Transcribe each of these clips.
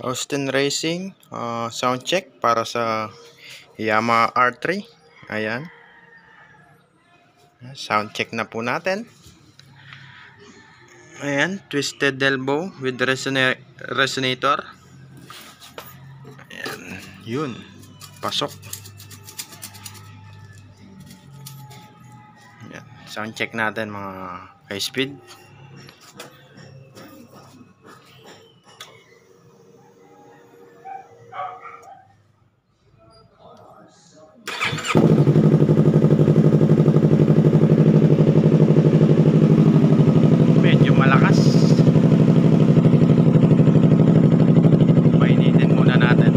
Austin Racing, sound check para sa Yamaha R3. Ayan, sound check na po natin. Ayan, twisted elbow with resonator. Ayan, yun, pasok. Ayan, sound check natin mga high speed. Medyo malakas. Painitin muna natin.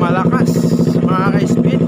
Malakas mga ka-speed.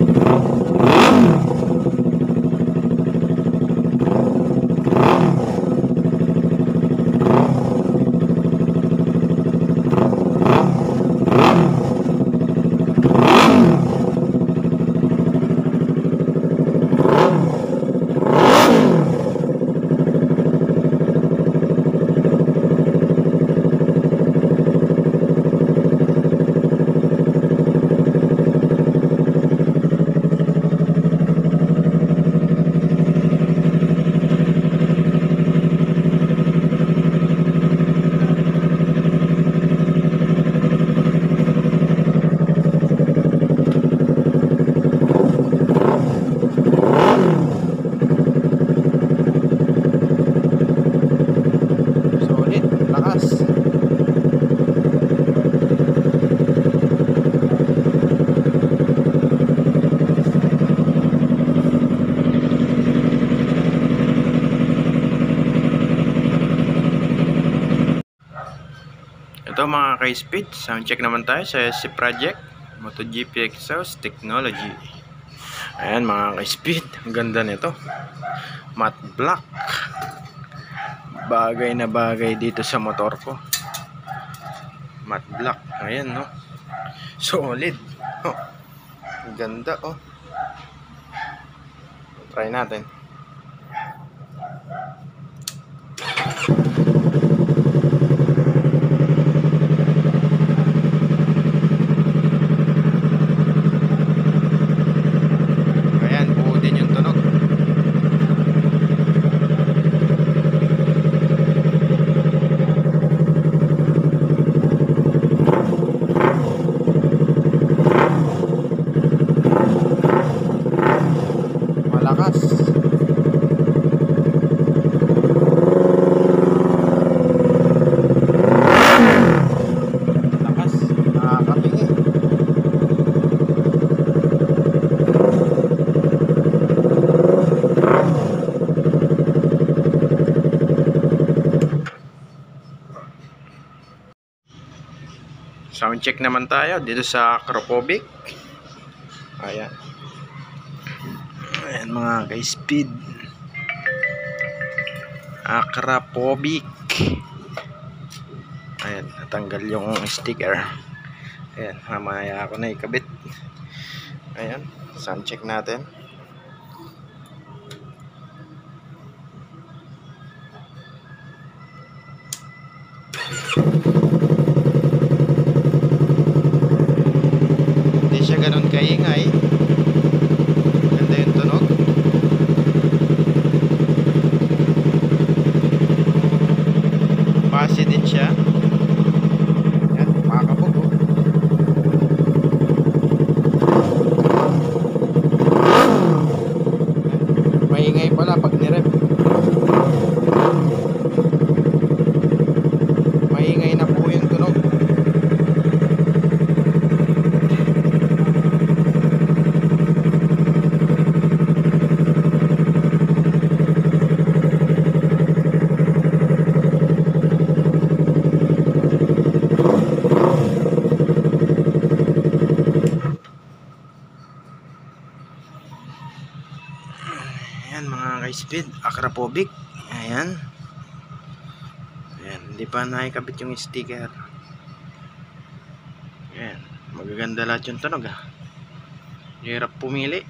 Ito mga ka-speed, sound check naman tayo sa SC Project MotoGP Exhaust Technology. Ayan mga ka-speed, ang ganda nito, matte black, bagay na bagay dito sa motor ko. Matte black, ayan no, solid, oh, ang ganda oh. Try natin. Malakas. Lakas, nakakapingi. Sound check naman tayo dito sa Akrapovic. Ayan. Ayan mga ka-speed, Akrapovic. Ayan, natanggal yung sticker. Ayan, mamaya ako na ikabit. Ayan, sound check natin. Hindi siya ganun kaingay. Ganda yung tunog. Base din siya. Yan, makakabog oh. Ayan mga ka-speed, Akrapovic. Ayan. Ayan, hindi pa nakikabit yung sticker. Ayan, magaganda lahat yung tunog, hirap pumili.